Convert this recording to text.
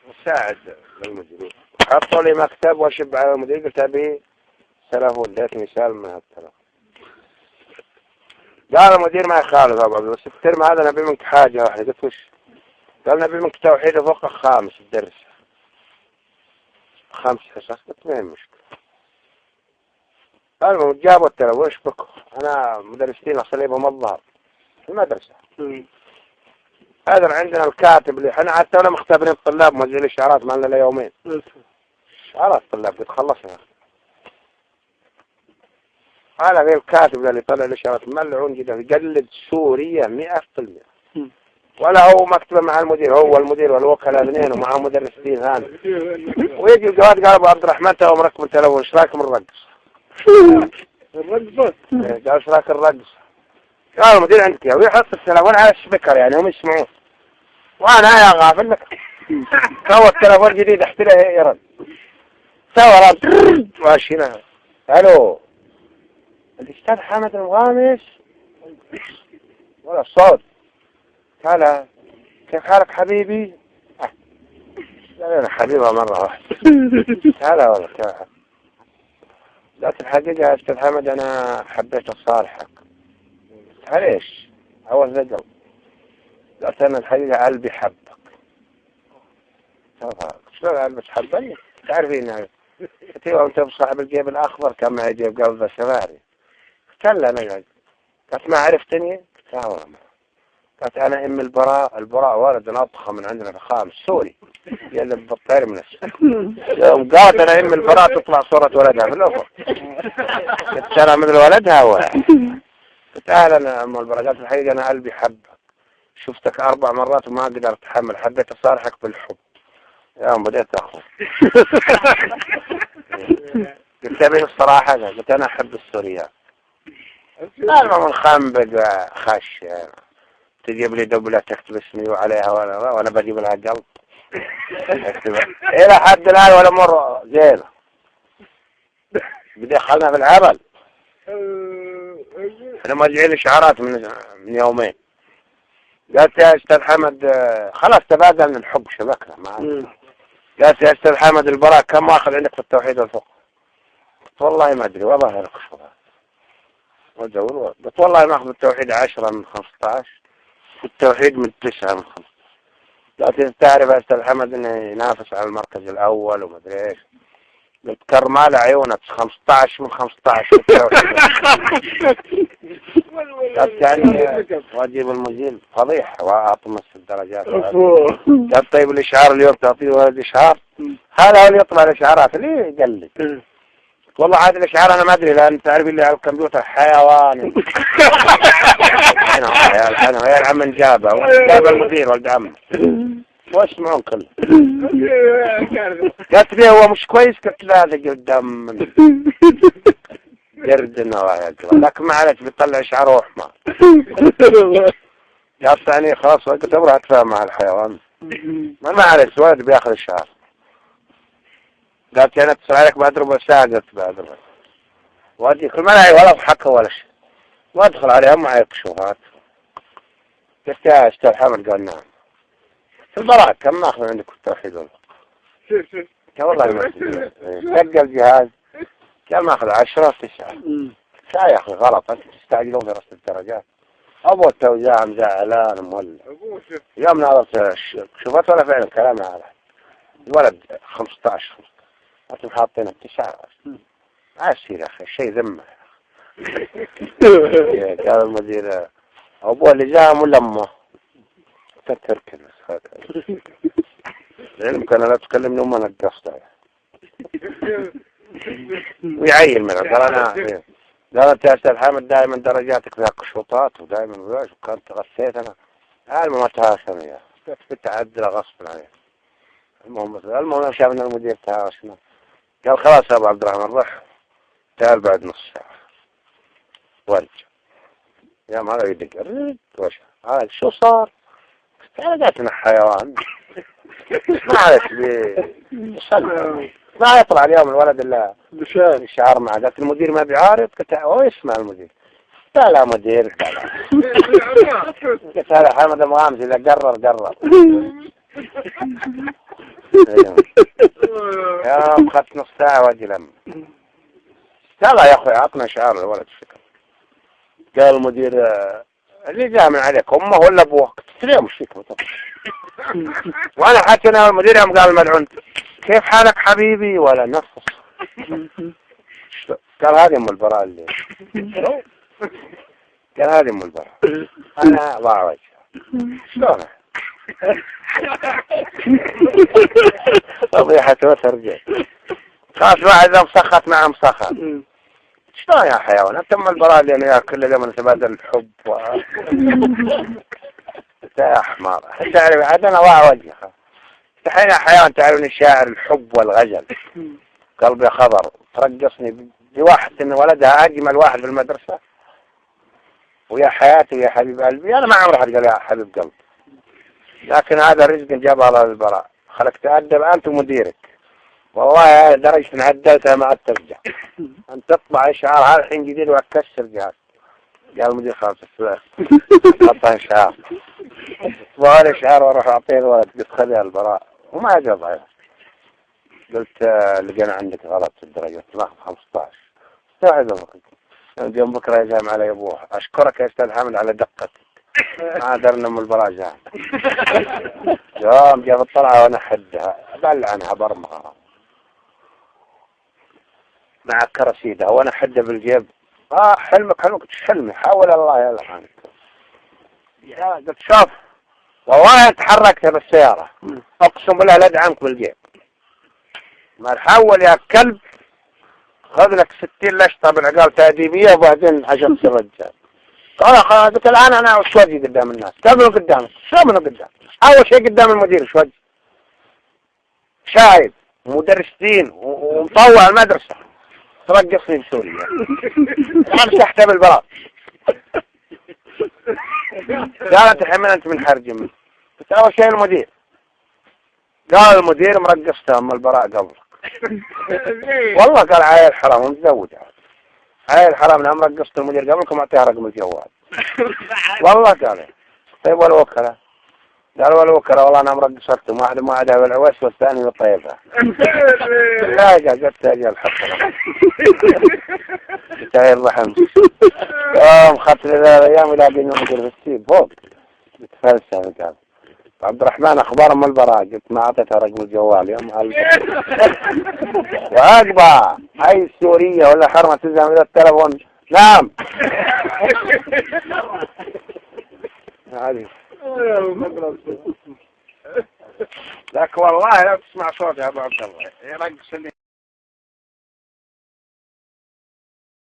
مساعد للمدير. حطوا لي مكتب واشب على المدير، قلت أبي تلفون، اديت مثال من هالتلفون. قال المدير ما يخالف أبو عبد، بس الترم هذا نبي منك حاجة واحدة. قلت وش؟ قال نبي منك توحيد فوق خامس الدرس 5 حصص. قلت ما هي مشكلة. المهم جابوا التلفون، وش بكم؟ أنا مدرسين أصليبهم الظهر في المدرسة. هذا عندنا الكاتب اللي احنا حتى ولا مختبرين الطلاب موزعين الإشعارات ما لنا يومين. إشعارات الطلاب بتخلصها. هذا غير الكاتب اللي طلع الإشعارات ملعون جدا، يقلد سوريا 100%. ولا هو مكتبه مع المدير، هو المدير والوكلاء الاثنين ومعه مدرسين ثاني. ويجي الجواد قال أبو عبد الرحمن تو مركب التلفون، ايش رايكم الرقص؟ الرقص؟ قال ايش رايك الرقص؟ قال المدير عندك يا ويحط التلفون على السبيكر يعني هم يسمعون. وانا يا غافل لك تو التلفون جديد احتله يرد تو رد ماشينا. الو الاستاذ حامد المغامس ولا الصوت. هلا كيف حالك حبيبي؟ لا انا حبيبها مرة واحدة. هلا والله كيف حالك؟ قالت الحقيقة يا استاذ حامد انا حبيت صالحك. ليش؟ اول ذقل. قالت انا الحقيقة قلبي حبك. شلون قلبك حبني؟ تعرفين هاي قلت له انت بصاحب الجيب الاخضر كان معي جيب قلبه سفاري. قلت لا انا قالت ما عرفتني؟ قلت لا والله ما. قالت انا ام البراء ولد اضخم من عندنا فخام سوري يقلب بالطير من يوم قالت انا ام البراء تطلع صورة ولدها في الافق. قلت انا مثل ولدها قلت اهلا ام البراء. قالت الحقيقة انا قلبي حبك، شفتك 4 مرات وما قدرت اتحمل، حبيت اصارحك بالحب. يا بديت اخو. قلت ابي الصراحة، قلت انا احب السوريان. لا من خنبق خش تجيب لي دبلة تكتب اسمي وعليها وانا بجيب لها قلب اكتبها الى حد الان ولا مرة زين. بدي خلنا في العمل. احنا موزعين اشعارات من يومين. قالت يا استاذ حمد خلاص تبادلنا الحب شبكنا معنا. قالت يا استاذ حمد البراء كم واخذ عندك في التوحيد والفقه؟ قلت والله ما ادري والله لك شغل ودور. قلت والله ناخذ التوحيد 10 من 15 والتوحيد من 9 من 5. لكن تعرف يا استاذ حمد انه ينافس على المركز الاول وما ادري ايش. قلت كرمال عيونك 15 من 15 التوحيد. قلت يعني واجب المزيل فضيحة واطمس الدرجات. قلت طيب الاشعار اليوم تعطيه ولد اشعار؟ هذا هو اللي يطلع الاشعارات اللي يقلد. والله عاد الاشعار انا ما ادري لان تعرف اللي على الكمبيوتر حيوان. انا يا العم جابه المدير ولد عمه واسمعون كله. قلت لي هو مش كويس؟ قلت لا هذا قدام جرد النوايا لكن ما عليك بيطلع اشعار وحمار. قلت يعني خلاص قلت ابغى اتفاهم مع الحيوان ما عليك ولد بياخذ الشعار. قالت لي انا اتصل عليك بعد ربع ساعة. قلت بعد ربع وادي كل ما معي ولا بحكه ولا شيء وادخل عليهم معي كشوفات. قلت يا استاذ حامد؟ قال نعم. البراء كم ناخذ عندك التوحيد والله؟ والله ما دق الجهاز قال ناخذ 10 9. يا اخي غلط انت تستعجلون في رصد الدرجات. ابو التوزيع مزعلان مولع. يوم نظرت شوفت ولا فعلا كلامي على الولد 15 انتم حاطين 9 عسير يا اخي شيء ذمه. قال المدير ابوه اللي جاء ولا امه؟ تركن لعلمك انا لا تكلمني وما نقصتها ويعين منها. قال انا قالت يا استاذ حامد دائما درجاتك فيها قشوطات ودائما وياش وكانت غثيت انا المهم تهاشم يا بتعدل غصب عليه. المهم شافنا المدير تهاشنا قال خلاص يا ابو عبد الرحمن روح تعال بعد نص ساعه ورجع. يا ما له يدق وش هذا شو صار؟ جاتنا حيوان ما عرف ما يطلع اليوم الولد الا الشعار معه. قالت المدير ما بيعارض؟ قلت هو يسمع المدير. لا مدير قلت هذا حمد المغامس اذا قرر يا أخذت نص ساعة واجي لما يلا يا أخوي عطنا شعار الولد الشكل. قال المدير اللي جاء من عليك أمه ولا أبوه؟ قلت له مش فيك وأنا حتى أنا المدير يوم قال المدعون كيف حالك حبيبي ولا نفس. قال هذه أم البراء اللي قال هذه أم البراء أنا ضاع وجهها شلون فضيحة وترجع خلاص واحد مسخط مع مسخط شلون يا حيوان أنت أم البراء اللي أنا كل يوم نتبادل الحب يا حمار تعرف عاد أنا ضاع وجهها الحين يا حيوان تعرفني شاعر الحب والغزل قلبي خضر ترقصني بواحد إن ولدها أجمل واحد في المدرسة ويا حياتي ويا حبيب قلبي أنا ما عمري حد قال يا حبيب قلبي لكن هذا رزق جاب على البراء خلك تأدب أنت ومديرك والله درجة إن عدلتها ما عاد ترجع أن تطبع إشعار هذا الحين جديد وأكسر جهاز قال المدير خلاص السؤال حطها إشعار طبعا الإشعار وأروح أعطيه الولد قلت خذها البراء وما جاب قلت لقينا عندك غلط في الدرجة تاخذ 15 استوعب يوم بكرة يجام علي أبوه أشكرك يا أستاذ حامد على دقتك ما درنا من البراجع يوم جاب الطلعة وأنا حدها أبل عنها برمغها مع كرسيدها وأنا حدها بالجيب حلمك قلت حلمي حاول الله يلعنك يا قلت شوف والله تحركت بالسيارة أقسم بالله لا أدعمك بالجيب ما تحول يا كلب خذ لك 60 لشطة بالعقال تأديبية وبعدين عشان الرجال قال قلت الآن أنا وش وجهي قدام الناس قبلوا قدامك شو منه قدام أول شيء قدام المدير شو وجه شايب مدرسين ومطوع المدرسة ترقصني بسوريا أنا تحت بالبراء قالت الحين أنت من خارج مني قلت أول شيء المدير قال المدير مرقصتها أما البراء قبلك والله قال عيل حرام ومتزوج عيل حرام نعم رقصت المدير قبلكم أعطيها رقم الجوال والله قال طيب والوكلة قال والوكلة والله أنا مرقصتهم واحد موعدها بالعويس والثاني بالطيبة لا قلت أجل الحق تهي الرحم يوم خدت لذا الأيام يلاقيني مدير في السيب فوق بتفلسة قال عبد الرحمن أخبار أم البراء قلت ما أعطيتها رقم الجوال يوم وأقبع أي سورية ولا حرمة تزهم إلى التلفون نعم لك والله لا تسمع صوتي يا أبو عبد الله يرقص